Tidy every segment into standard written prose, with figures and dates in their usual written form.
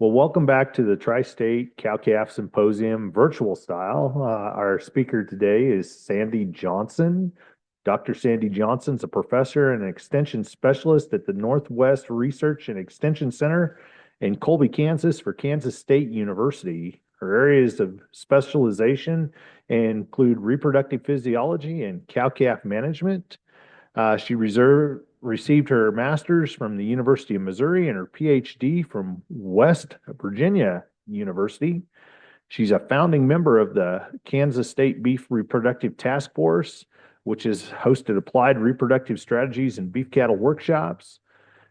Well, welcome back to the Tri-State Cow-Calf Symposium virtual style. Our speaker today is Sandy Johnson. Dr. Sandy Johnson is a professor and an extension specialist at the Northwest Research and Extension Center in Colby, Kansas for Kansas State University. Her areas of specialization include reproductive physiology and cow-calf management. She received her master's from the University of Missouri and her PhD from West Virginia University. She's a founding member of the Kansas State Beef Reproductive Task Force, which has hosted applied reproductive strategies and beef cattle workshops.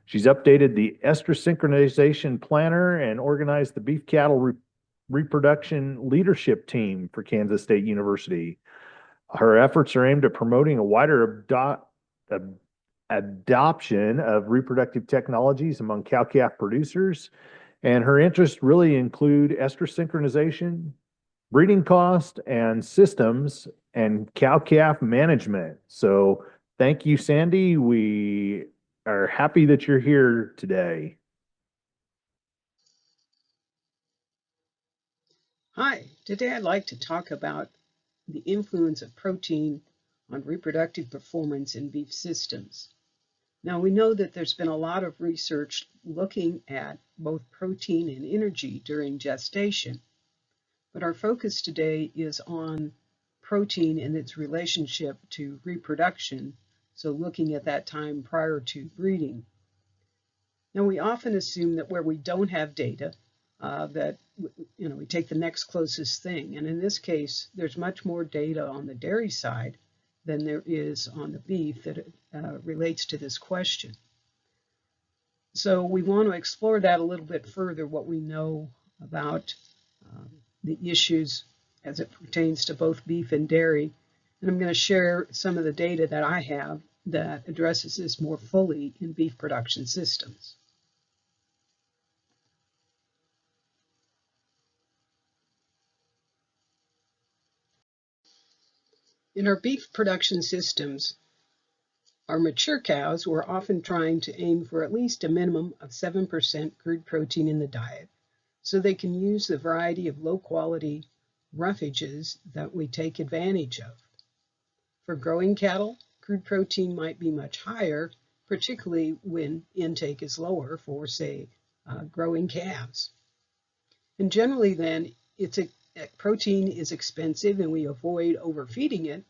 She's updated the estrus synchronization planner and organized the beef cattle reproduction leadership team for Kansas State University. Her efforts are aimed at promoting a wider adoption of reproductive technologies among cow-calf producers, and her interests really include estrus synchronization, breeding cost, and systems, and cow-calf management. So thank you, Sandy. We are happy that you're here today. Hi, today I'd like to talk about the influence of protein on reproductive performance in beef systems. Now we know that there's been a lot of research looking at both protein and energy during gestation, but our focus today is on protein and its relationship to reproduction, so looking at that time prior to breeding. Now we often assume that where we don't have data, that we take the next closest thing, and in this case there's much more data on the dairy side than there is on the beef that relates to this question. So we want to explore that a little bit further, what we know about the issues as it pertains to both beef and dairy, and I'm going to share some of the data that I have that addresses this more fully in beef production systems. In our beef production systems, our mature cows were often trying to aim for at least a minimum of 7% crude protein in the diet, so they can use the variety of low-quality roughages that we take advantage of. For growing cattle, crude protein might be much higher, particularly when intake is lower for, say, growing calves. And generally then, protein is expensive and we avoid overfeeding it.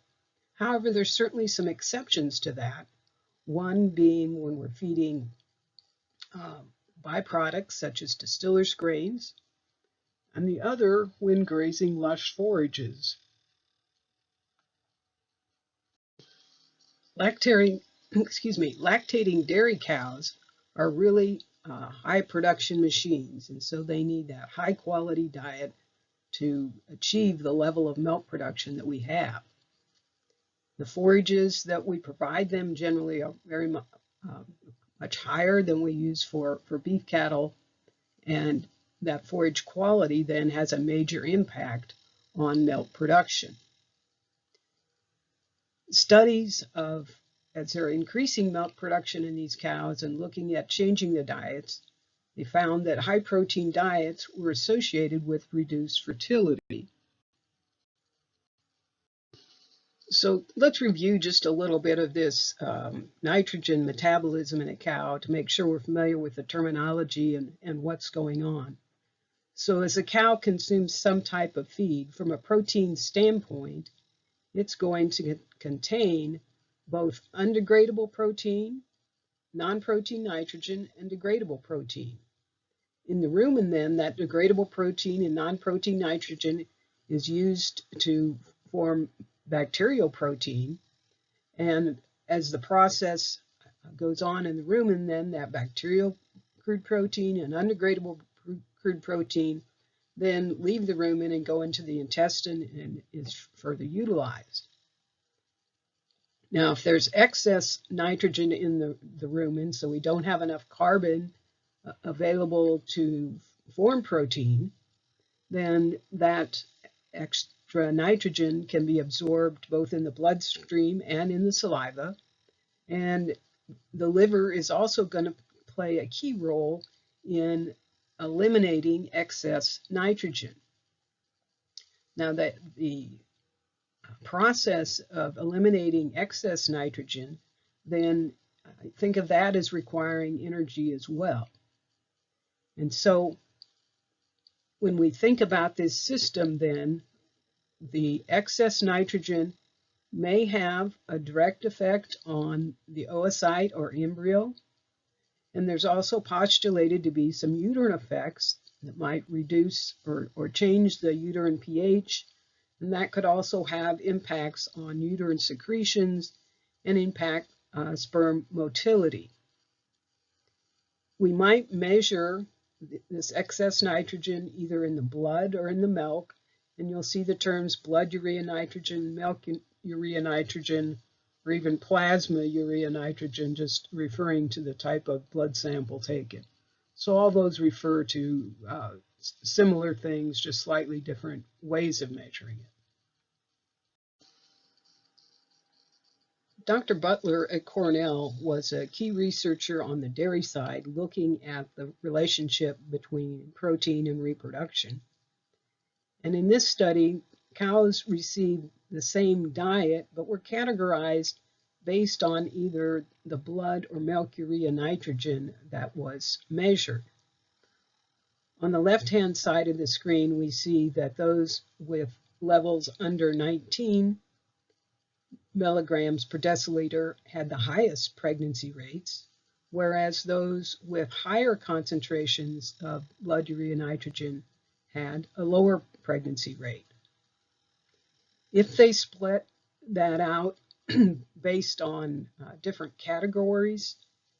However, there's certainly some exceptions to that. One being when we're feeding byproducts such as distillers grains, and the other when grazing lush forages. Lactating dairy cows are really high production machines, and so they need that high quality diet to achieve the level of milk production that we have. The forages that we provide them generally are very much higher than we use for beef cattle, and that forage quality then has a major impact on milk production. Studies as they're increasing milk production in these cows and looking at changing the diets, they found that high protein diets were associated with reduced fertility. So let's review just a little bit of this nitrogen metabolism in a cow to make sure we're familiar with the terminology and what's going on. So as a cow consumes some type of feed, from a protein standpoint, it's going to contain both undegradable protein, non-protein nitrogen, and degradable protein. In the rumen then, that degradable protein and non-protein nitrogen is used to form bacterial protein, and as the process goes on in the rumen, then that bacterial crude protein and undegradable crude protein then leave the rumen and go into the intestine and is further utilized. Now, if there's excess nitrogen in the rumen, so we don't have enough carbon available to form protein, then that extra nitrogen can be absorbed both in the bloodstream and in the saliva, and the liver is also going to play a key role in eliminating excess nitrogen. Now, the process of eliminating excess nitrogen, then think of that as requiring energy as well. And so when we think about this system, then the excess nitrogen may have a direct effect on the oocyte or embryo. And there's also postulated to be some uterine effects that might reduce or change the uterine pH. And that could also have impacts on uterine secretions and impact sperm motility. We might measure this excess nitrogen either in the blood or in the milk, and you'll see the terms blood urea nitrogen, milk urea nitrogen, or even plasma urea nitrogen, just referring to the type of blood sample taken. So all those refer to similar things, just slightly different ways of measuring it. Dr. Butler at Cornell was a key researcher on the dairy side, looking at the relationship between protein and reproduction. And in this study, cows received the same diet, but were categorized based on either the blood or milk urea nitrogen that was measured. On the left-hand side of the screen, we see that those with levels under 19 milligrams per deciliter had the highest pregnancy rates, whereas those with higher concentrations of blood urea nitrogen had a lower pregnancy rate. If they split that out based on different categories,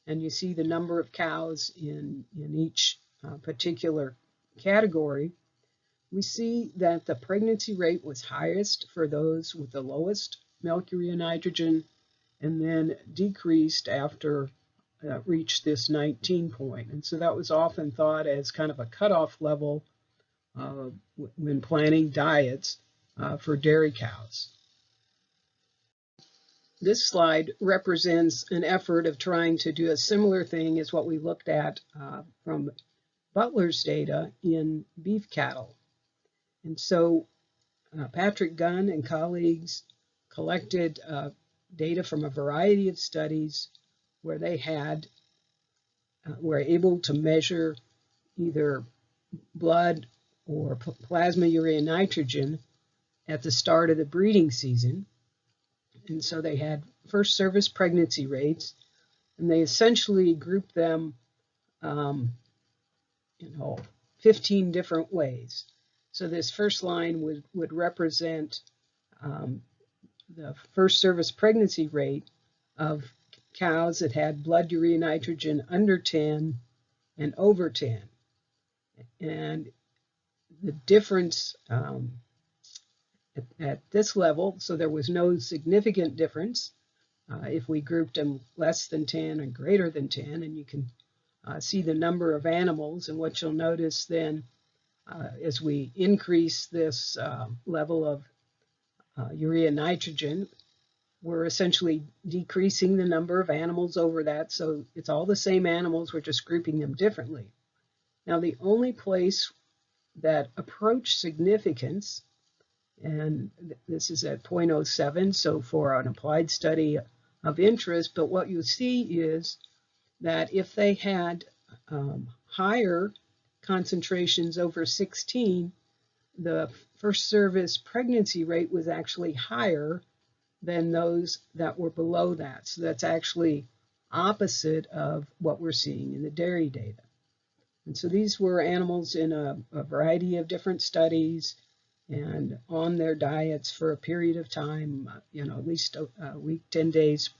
and you see the number of cows in each particular category, we see that the pregnancy rate was highest for those with the lowest milk urea nitrogen, and then decreased after reached this 19 point. And so that was often thought as kind of a cutoff level when planning diets for dairy cows. This slide represents an effort of trying to do a similar thing as what we looked at from Butler's data in beef cattle. And so Patrick Gunn and colleagues collected data from a variety of studies where they were able to measure either blood or plasma urea nitrogen at the start of the breeding season. And so they had first service pregnancy rates, and they essentially grouped them 15 different ways. So this first line would represent the first service pregnancy rate of cows that had blood urea nitrogen under 10 and over 10. And the difference at this level, so there was no significant difference if we grouped them less than 10 and greater than 10, and you can see the number of animals. And what you'll notice then as we increase this level of urea nitrogen, we're essentially decreasing the number of animals over that. So it's all the same animals, we're just grouping them differently. Now, the only place that approached significance, and this is at 0.07, so for an applied study of interest, but what you see is that if they had higher concentrations over 16, the first service pregnancy rate was actually higher than those that were below that. So that's actually opposite of what we're seeing in the dairy data. And so these were animals in a variety of different studies and on their diets for a period of time, at least a week, 10 days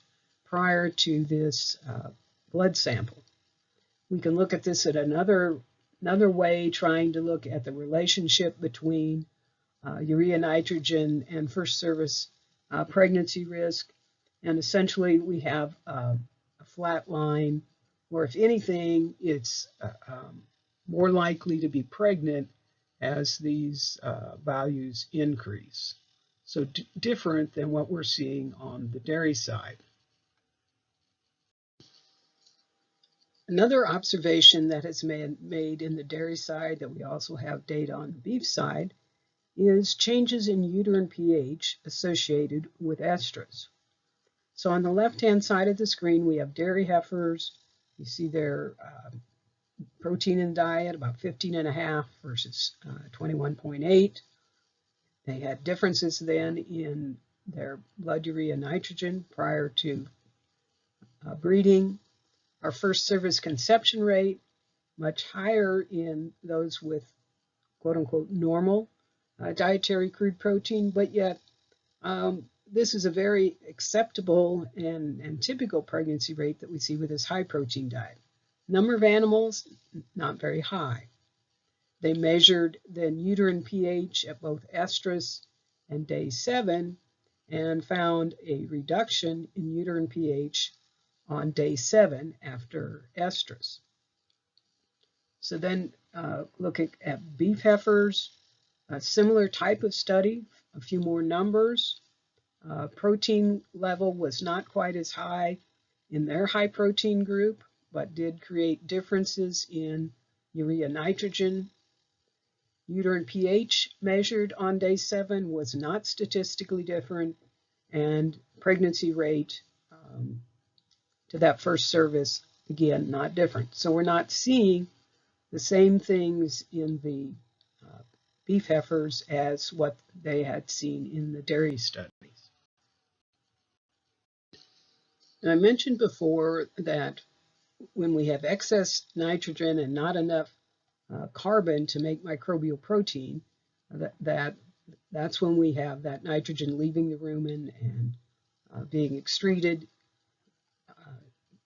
prior to this blood sample. We can look at this at another way, trying to look at the relationship between urea nitrogen and first service pregnancy risk. And essentially we have a flat line where, if anything, it's more likely to be pregnant as these values increase. So different than what we're seeing on the dairy side. Another observation that has been made in the dairy side that we also have data on the beef side is changes in uterine pH associated with estrus. So on the left-hand side of the screen, we have dairy heifers. You see their protein in the diet, about 15.5 versus 21.8. They had differences then in their blood urea nitrogen prior to breeding. Our first service conception rate, much higher in those with quote-unquote normal dietary crude protein, but yet this is a very acceptable and typical pregnancy rate that we see with this high protein diet. Number of animals, not very high. They measured then uterine pH at both estrus and day 7 and found a reduction in uterine pH on day 7 after estrus. So then look at beef heifers, a similar type of study, a few more numbers. Protein level was not quite as high in their high protein group, but did create differences in urea nitrogen. Uterine pH measured on day 7 was not statistically different, and pregnancy rate to that first service, again, not different. So we're not seeing the same things in the beef heifers as what they had seen in the dairy studies. And I mentioned before that when we have excess nitrogen and not enough carbon to make microbial protein, that's when we have that nitrogen leaving the rumen and being excreted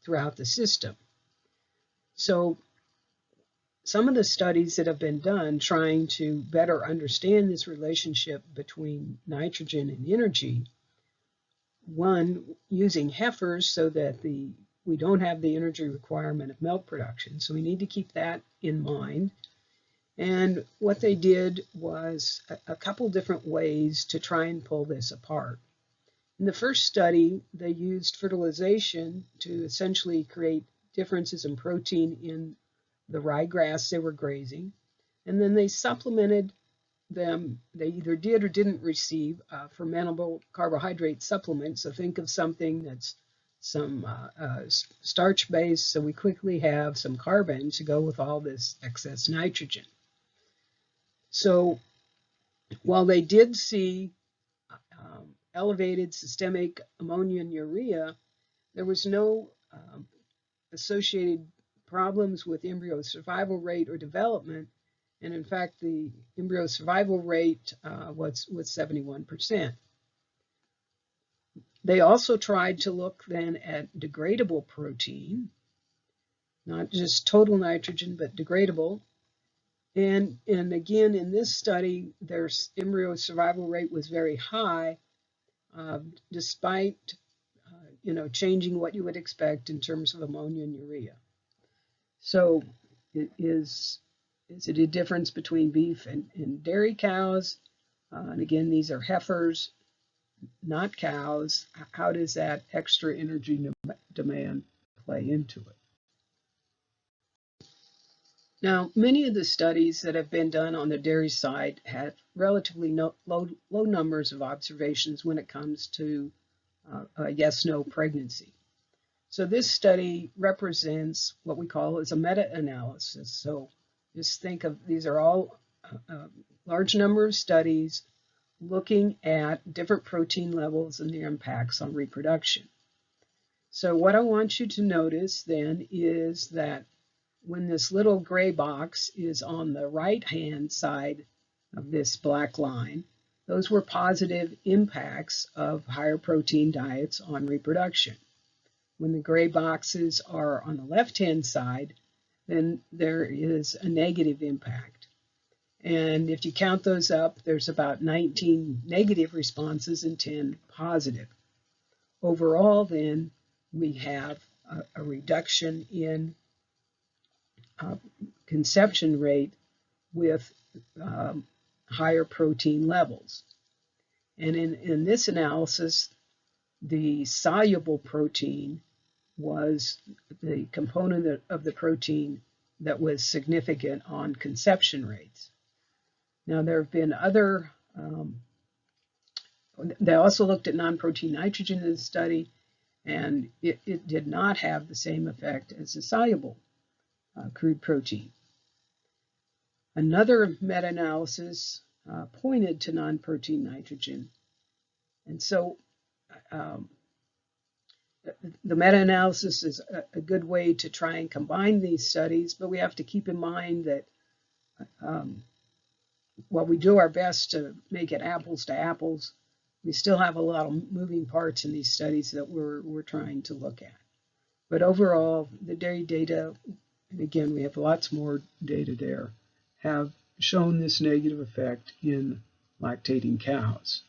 throughout the system. So some of the studies that have been done trying to better understand this relationship between nitrogen and energy, one, using heifers so that we don't have the energy requirement of milk production. So we need to keep that in mind. And what they did was a couple different ways to try and pull this apart. In the first study, they used fertilization to essentially create differences in protein in the ryegrass they were grazing. And then they supplemented them. They either did or didn't receive fermentable carbohydrate supplements. So think of something that's some starch based, so we quickly have some carbon to go with all this excess nitrogen. So while they did see elevated systemic ammonia and urea, there was no associated problems with embryo survival rate or development. And in fact, the embryo survival rate was 71%. They also tried to look then at degradable protein, not just total nitrogen, but degradable. And again, in this study, their embryo survival rate was very high, despite changing what you would expect in terms of ammonia and urea. So is it a difference between beef and dairy cows? And again, these are heifers, not cows. How does that extra energy demand play into it? Now, many of the studies that have been done on the dairy side have relatively low numbers of observations when it comes to a yes-no pregnancy. So this study represents what we call as a meta-analysis. So just think of, these are all a large number of studies looking at different protein levels and their impacts on reproduction. So what I want you to notice then is that when this little gray box is on the right-hand side of this black line, those were positive impacts of higher protein diets on reproduction. When the gray boxes are on the left-hand side, then there is a negative impact. And if you count those up, there's about 19 negative responses and 10 positive. Overall, then, we have a reduction in conception rate with higher protein levels. And in this analysis, the soluble protein was the component of the protein that was significant on conception rates. Now, there have been other, they also looked at non-protein nitrogen in the study, and it did not have the same effect as the soluble crude protein. Another meta-analysis pointed to non-protein nitrogen. And so the meta-analysis is a good way to try and combine these studies, but we have to keep in mind that while we do our best to make it apples to apples, we still have a lot of moving parts in these studies that we're trying to look at. But overall, the dairy data, and again, we have lots more data there, have shown this negative effect in lactating cows.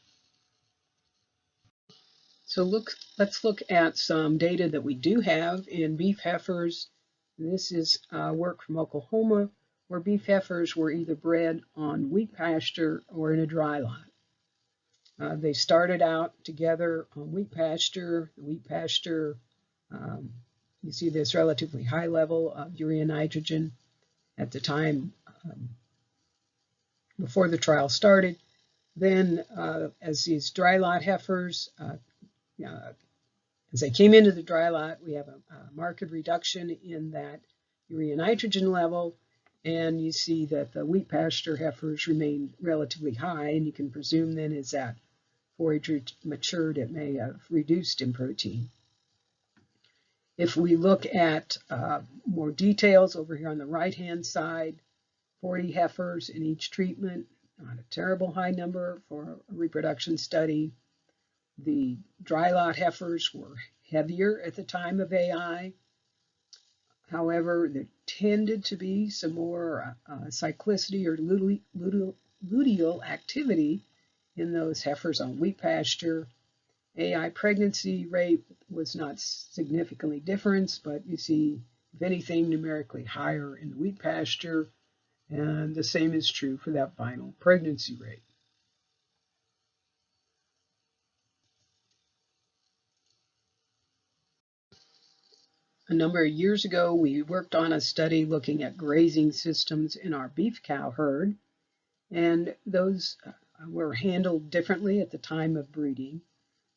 So let's look at some data that we do have in beef heifers. This is work from Oklahoma, where beef heifers were either bred on wheat pasture or in a dry lot. They started out together on wheat pasture. The wheat pasture, you see this relatively high level of urea nitrogen at the time before the trial started. Then as these dry lot heifers, as they came into the dry lot, we have a marked reduction in that urea nitrogen level, and you see that the wheat pasture heifers remain relatively high, and you can presume then as that forage matured, it may have reduced in protein. If we look at more details over here on the right-hand side, 40 heifers in each treatment, not a terrible high number for a reproduction study. The dry lot heifers were heavier at the time of AI. However, there tended to be some more cyclicity or luteal activity in those heifers on wheat pasture. AI pregnancy rate was not significantly different, but you see, if anything, numerically higher in the wheat pasture, and the same is true for that final pregnancy rate. A number of years ago, we worked on a study looking at grazing systems in our beef cow herd, and those were handled differently at the time of breeding,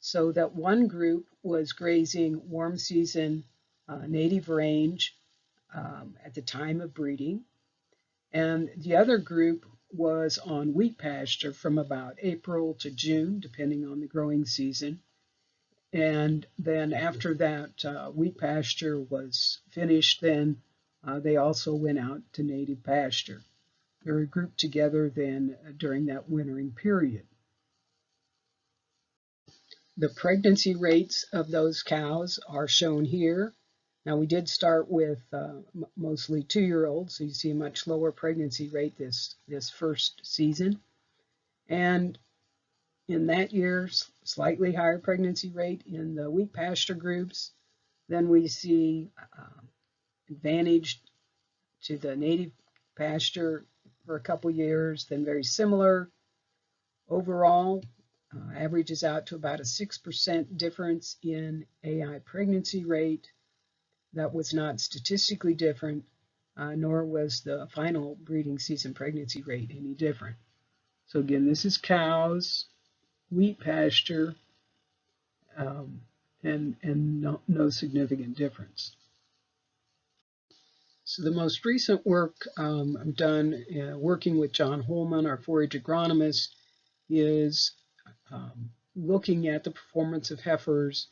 so that one group was grazing warm season native range at the time of breeding, and the other group was on wheat pasture from about April to June, depending on the growing season. And then after that wheat pasture was finished, then they also went out to native pasture. They were grouped together then during that wintering period. The pregnancy rates of those cows are shown here. Now we did start with mostly 2-year-olds, so you see a much lower pregnancy rate this first season. And in that year, slightly higher pregnancy rate in the wheat pasture groups. Then we see advantage to the native pasture for a couple years, then very similar. Overall, averages out to about a 6% difference in AI pregnancy rate. That was not statistically different, nor was the final breeding season pregnancy rate any different. So again, this is cows, wheat pasture, and no significant difference. So the most recent work I've done working with John Holman, our forage agronomist, is looking at the performance of heifers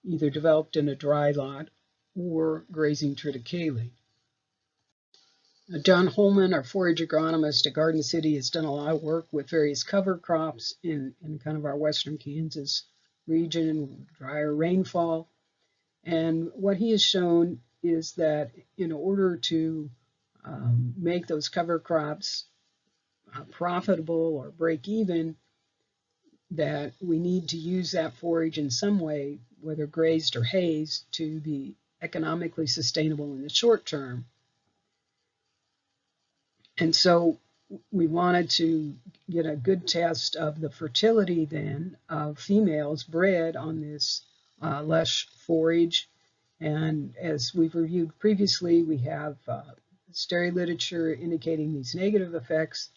either developed in a dry lot or grazing triticale. John Holman, our forage agronomist at Garden City, has done a lot of work with various cover crops in kind of our western Kansas region, drier rainfall. And what he has shown is that in order to make those cover crops profitable or break even, that we need to use that forage in some way, whether grazed or hazed, to be economically sustainable in the short term. And so we wanted to get a good test of the fertility then of females bred on this lush forage. And as we've reviewed previously, we have stary literature indicating these negative effects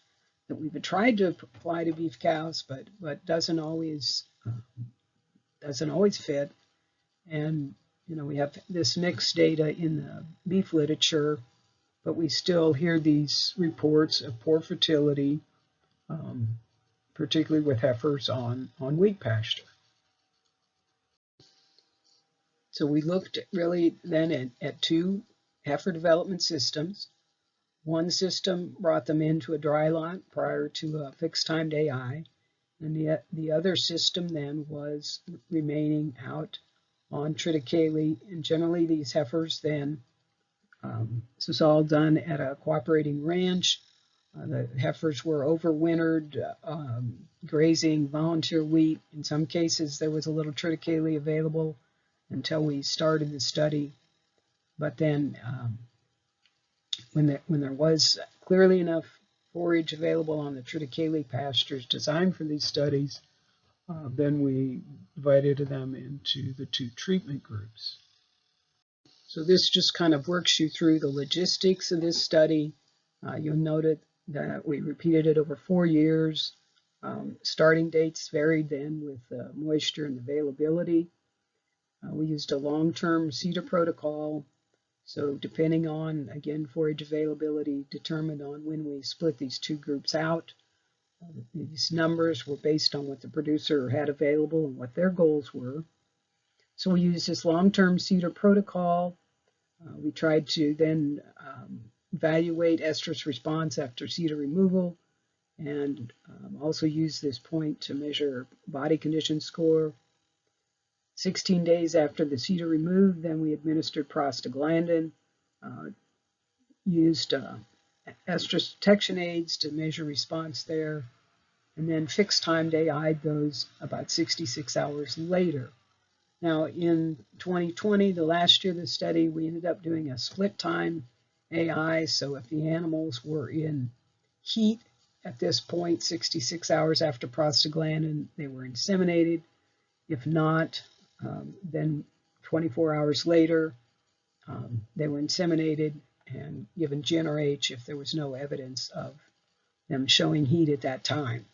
that we've tried to apply to beef cows, but doesn't always fit. And we have this mixed data in the beef literature, but we still hear these reports of poor fertility, particularly with heifers on wheat pasture. So we looked really then at two heifer development systems. One system brought them into a dry lot prior to a fixed timed AI, and the other system then was remaining out on triticale, and generally these heifers then, this was all done at a cooperating ranch. The heifers were overwintered, grazing volunteer wheat. In some cases, there was a little triticale available until we started the study. But then when there was clearly enough forage available on the triticale pastures designed for these studies, then we divided them into the two treatment groups. So this just kind of works you through the logistics of this study. You'll note that we repeated it over 4 years. Starting dates varied then with moisture and availability. We used a long-term CEDAR protocol. So depending on, again, forage availability, determined on when we split these two groups out. These numbers were based on what the producer had available and what their goals were. So we used this long-term CEDAR protocol. We tried to then evaluate estrus response after CEDAR removal, and also use this point to measure body condition score. 16 days after the CEDAR removed, then we administered prostaglandin, used estrus detection aids to measure response there, and then fixed timed AI'd those about 66 hours later. Now in 2020, the last year of the study, we ended up doing a split time AI. So if the animals were in heat at this point, 66 hours after prostaglandin, they were inseminated. If not, then 24 hours later, they were inseminated and given GnRH if there was no evidence of them showing heat at that time.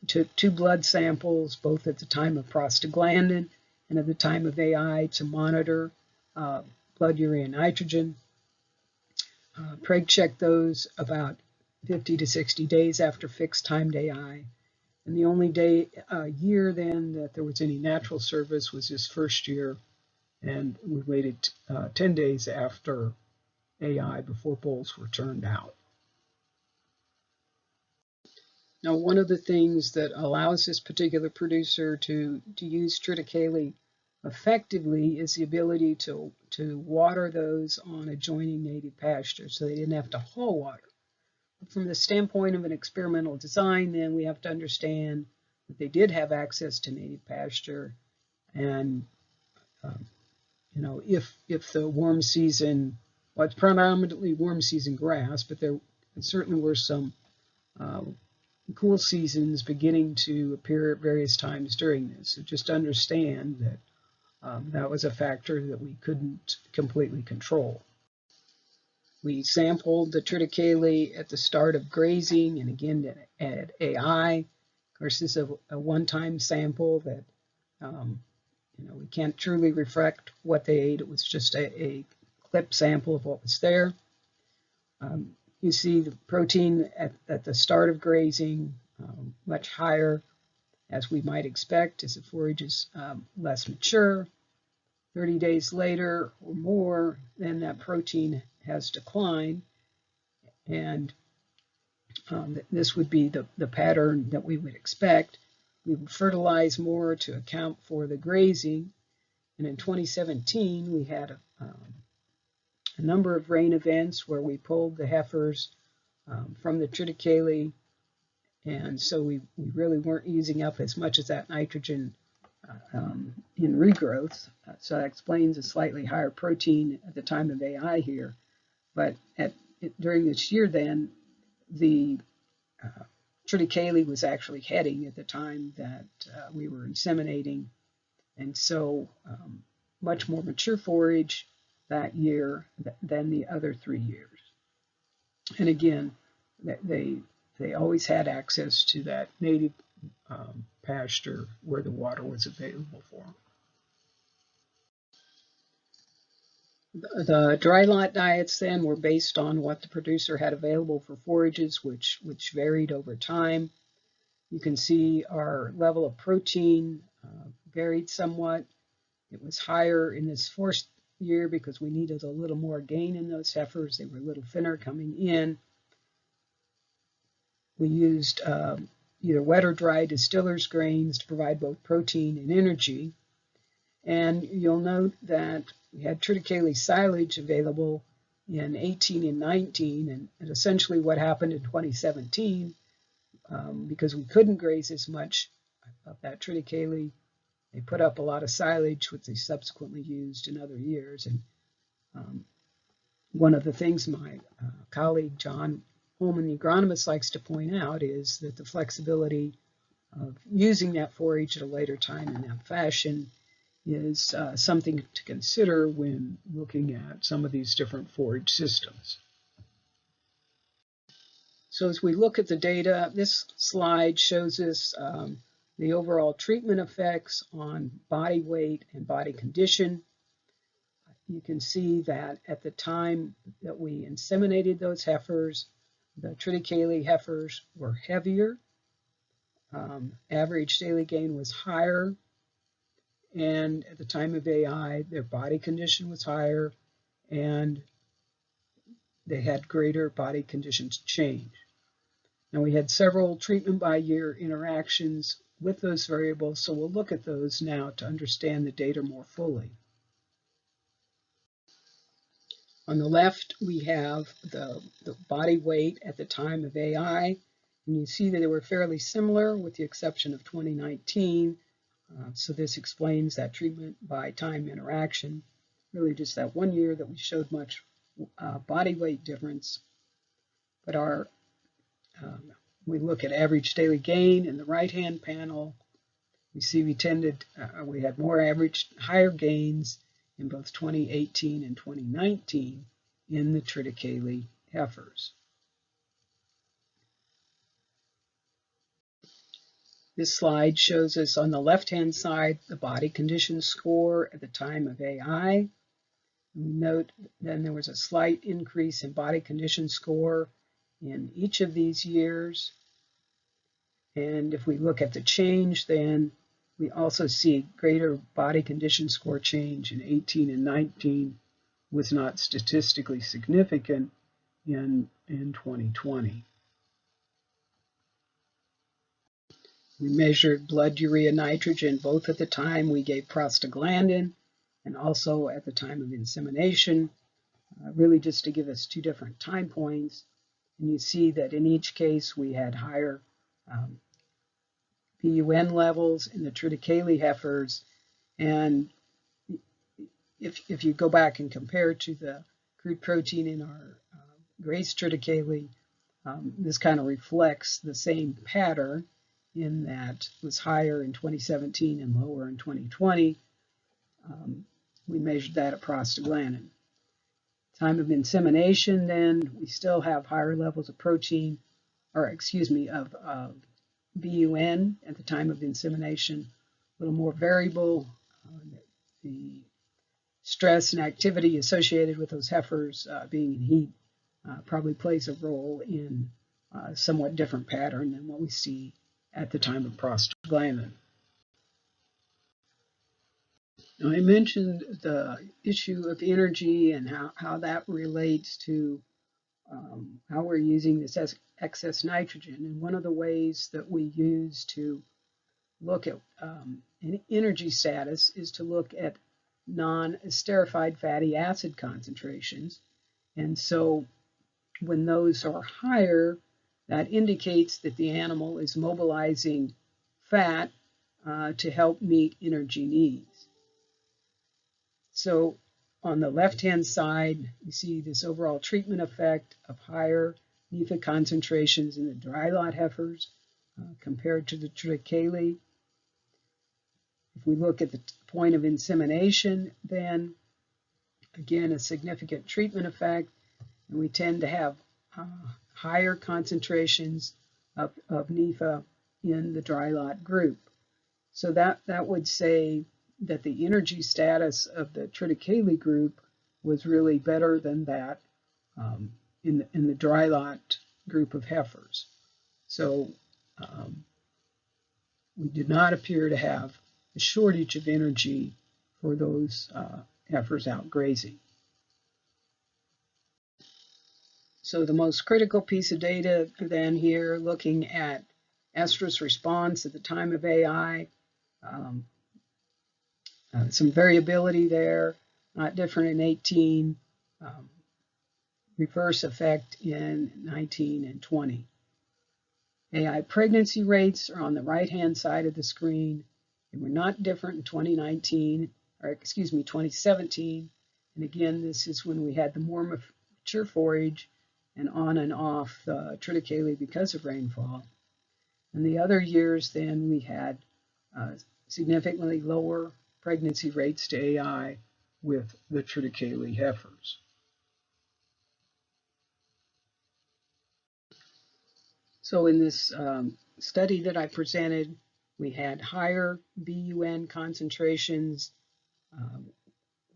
We took 2 blood samples, both at the time of prostaglandin and at the time of AI, to monitor blood urea nitrogen. Preg checked those about 50 to 60 days after fixed timed AI. And the only year then that there was any natural service was this first year, and we waited 10 days after AI before bulls were turned out. Now, one of the things that allows this particular producer to use triticale effectively is the ability to water those on adjoining native pastures, so they didn't have to haul water. From the standpoint of an experimental design, then we have to understand that they did have access to native pasture, and if the warm season, well, it's predominantly warm season grass, but there certainly were some cool seasons beginning to appear at various times during this. So just understand that that was a factor that we couldn't completely control. We sampled the triticale at the start of grazing and again at AI. Of course, this is a one-time sample that we can't truly reflect what they ate. It was just a clip sample of what was there. You see the protein at the start of grazing much higher, as we might expect, as the forage is less mature. 30 days later or more, then that protein has declined, and this would be the pattern that we would expect. We would fertilize more to account for the grazing, and in 2017 we had a number of rain events where we pulled the heifers from the triticale, and so we really weren't using up as much as that nitrogen in regrowth. So that explains a slightly higher protein at the time of AI here. But during this year then, the triticale was actually heading at the time that we were inseminating. And so much more mature forage that year than the other 3 years. And again, they always had access to that native pasture where the water was available for them. The dry lot diets then were based on what the producer had available for forages, which varied over time. You can see our level of protein varied somewhat. It was higher in this fourth year because we needed a little more gain in those heifers. They were a little thinner coming in. We used either wet or dry distillers grains to provide both protein and energy. And you'll note that we had triticale silage available in 18 and 19, and essentially what happened in 2017, because we couldn't graze as much of that triticale, they put up a lot of silage, which they subsequently used in other years. And one of the things my colleague John Holman, the agronomist, likes to point out is that the flexibility of using that forage at a later time in that fashion is something to consider when looking at some of these different forage systems. So as we look at the data, this slide shows us the overall treatment effects on body weight and body condition. You can see that at the time that we inseminated those heifers, the triticale heifers were heavier, average daily gain was higher, and at the time of AI, their body condition was higher, and they had greater body conditions change. Now, we had several treatment by year interactions with those variables, so we'll look at those now to understand the data more fully. On the left, we have the body weight at the time of AI, and you see that they were fairly similar with the exception of 2019. So this explains that treatment by time interaction, really just that 1 year that we showed much body weight difference. But we look at average daily gain in the right-hand panel. We see we had more higher gains in both 2018 and 2019 in the triticale heifers. This slide shows us on the left-hand side the body condition score at the time of AI. We note then there was a slight increase in body condition score in each of these years. And if we look at the change, then we also see greater body condition score change in 18 and 19, was not statistically significant in 2020. We measured blood urea nitrogen both at the time we gave prostaglandin and also at the time of insemination, really just to give us 2 different time points. And you see that in each case we had higher BUN levels in the triticale heifers. And if you go back and compare to the crude protein in our grazed triticale, this kind of reflects the same pattern in that it was higher in 2017 and lower in 2020. We measured that at prostaglandin. Time of insemination, then, we still have higher levels of protein, or excuse me, of BUN at the time of insemination, a little more variable. The stress and activity associated with those heifers being in heat probably plays a role in a somewhat different pattern than what we see at the time of prostaglandin. Now, I mentioned the issue of energy and how that relates to how we're using this excess nitrogen. And one of the ways that we use to look at an energy status is to look at non-esterified fatty acid concentrations. And so when those are higher, that indicates that the animal is mobilizing fat to help meet energy needs. So on the left-hand side, you see this overall treatment effect of higher NEFA concentrations in the dry lot heifers compared to the triticale. If we look at the point of insemination, then again, a significant treatment effect, and we tend to have higher concentrations of NEFA in the dry lot group. So that would say that the energy status of the triticale group was really better than that in the dry lot group of heifers. So we did not appear to have a shortage of energy for those heifers out grazing. So the most critical piece of data then here, looking at estrus response at the time of AI, some variability there, not different in 18, reverse effect in 19 and 20. AI pregnancy rates are on the right-hand side of the screen. They were not different in 2019, or excuse me, 2017. And again, this is when we had the more mature forage and on and off the triticale because of rainfall. And the other years, then we had significantly lower pregnancy rates to AI with the triticale heifers. So in this study that I presented, we had higher BUN concentrations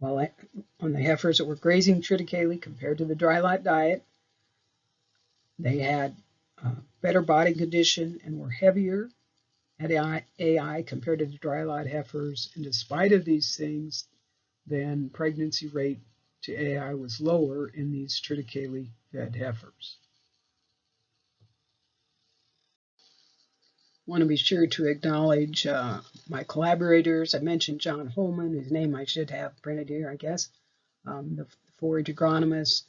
on the heifers that were grazing triticale compared to the dry lot diet. They had better body condition and were heavier at AI compared to the dry lot heifers. And despite of these things, then pregnancy rate to AI was lower in these triticale fed heifers. I want to be sure to acknowledge my collaborators. I mentioned John Holman, whose name I should have printed here, I guess, the forage agronomist,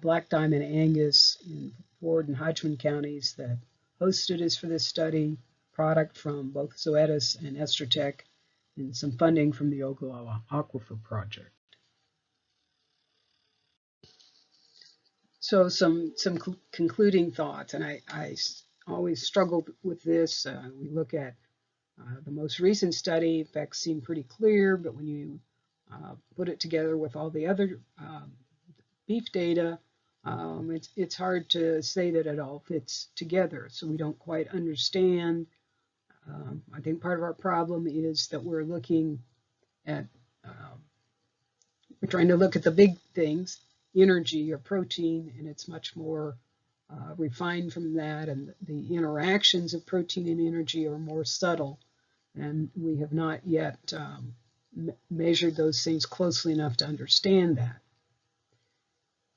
Black Diamond Angus in Ford and Hodgman counties that hosted us for this study, product from both Zoetis and Estrotech, and some funding from the Ogallala Aquifer Project. So some concluding thoughts, and I always struggled with this. We look at the most recent study, effects seem pretty clear, but when you put it together with all the other beef data, it's hard to say that it all fits together. So we don't quite understand. I think part of our problem is that we're looking at, we're trying to look at the big things, energy or protein, and it's much more refined from that, and the interactions of protein and energy are more subtle, and we have not yet measured those things closely enough to understand that.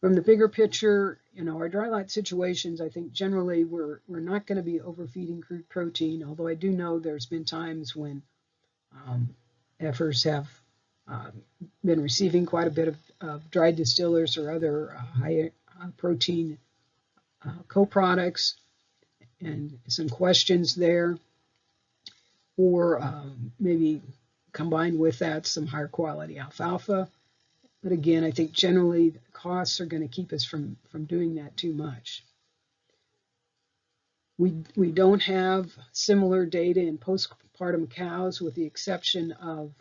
From the bigger picture, our dry lot situations, I think generally we're not going to be overfeeding crude protein, although I do know there's been times when heifers have been receiving quite a bit of dried distillers or other high protein co-products, and some questions there, or maybe combined with that some higher quality alfalfa. But again, I think generally the costs are going to keep us from doing that too much. We don't have similar data in postpartum cows, with the exception of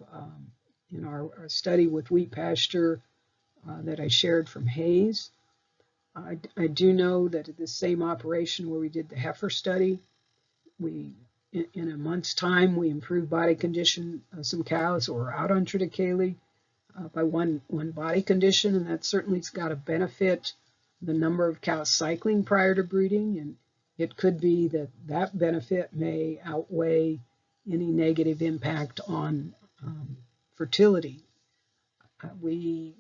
in our study with wheat pasture that I shared from Hayes. I do know that at the same operation where we did the heifer study, in a month's time, we improved body condition of some cows that were out on triticale by one body condition, and that certainly's got to benefit the number of cows cycling prior to breeding, and it could be that that benefit may outweigh any negative impact on fertility. When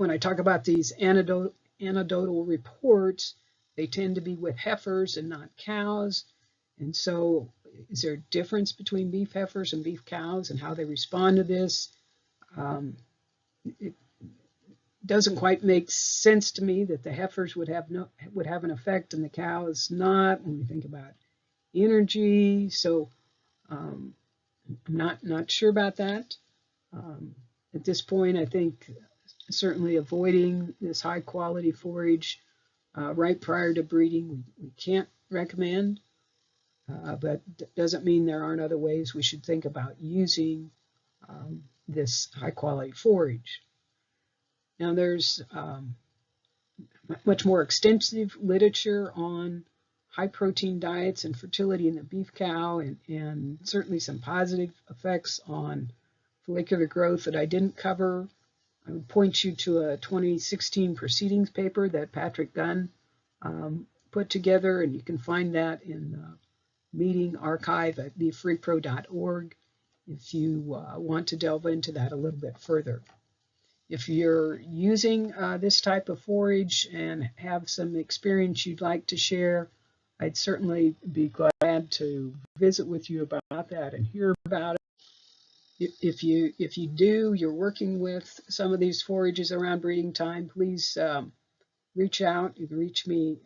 I talk about these anecdotal reports, they tend to be with heifers and not cows. And so is there a difference between beef heifers and beef cows and how they respond to this? It doesn't quite make sense to me that the heifers would have an effect and the cows not, when we think about energy. So I'm not sure about that. At this point, I think certainly avoiding this high quality forage right prior to breeding, we can't recommend. but doesn't mean there aren't other ways we should think about using this high quality forage. Now there's much more extensive literature on high protein diets and fertility in the beef cow, and certainly some positive effects on follicular growth that I didn't cover. I would point you to a 2016 proceedings paper that Patrick Gunn put together, and you can find that in the meeting archive at beeffreepro.org if you want to delve into that a little bit further. If you're using this type of forage and have some experience you'd like to share, I'd certainly be glad to visit with you about that and hear about it. If you do, you're working with some of these forages around breeding time, please reach out. You can reach me.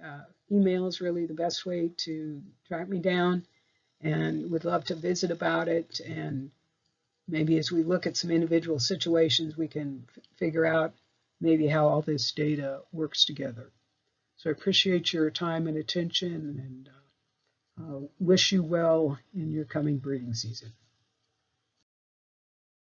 Email is really the best way to track me down, and would love to visit about it. And maybe as we look at some individual situations, we can figure out maybe how all this data works together. So I appreciate your time and attention, and wish you well in your coming breeding season.